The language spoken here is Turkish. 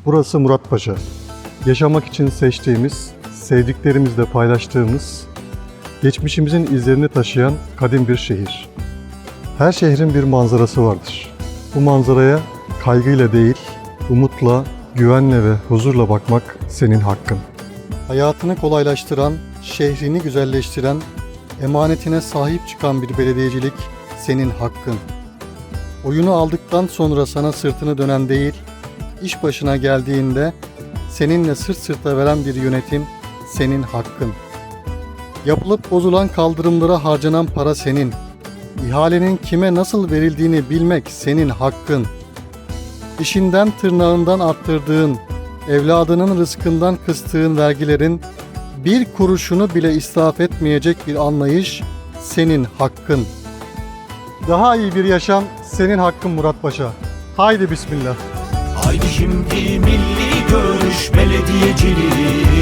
Burası Muratpaşa. Yaşamak için seçtiğimiz, sevdiklerimizle paylaştığımız, geçmişimizin izlerini taşıyan kadim bir şehir. Her şehrin bir manzarası vardır. Bu manzaraya kaygıyla değil, umutla, güvenle ve huzurla bakmak senin hakkın. Hayatını kolaylaştıran, şehrini güzelleştiren, emanetine sahip çıkan bir belediyecilik senin hakkın. Oyunu aldıktan sonra sana sırtını dönen değil, iş başına geldiğinde seninle sırt sırta veren bir yönetim senin hakkın. Yapılıp bozulan kaldırımlara harcanan para senin. İhalenin kime nasıl verildiğini bilmek senin hakkın. İşinden tırnağından arttırdığın, evladının rızkından kıstığın vergilerin bir kuruşunu bile israf etmeyecek bir anlayış senin hakkın. Daha iyi bir yaşam senin hakkın Muratpaşa. Haydi bismillah. Haydi şimdi milli görüş belediyeciliği.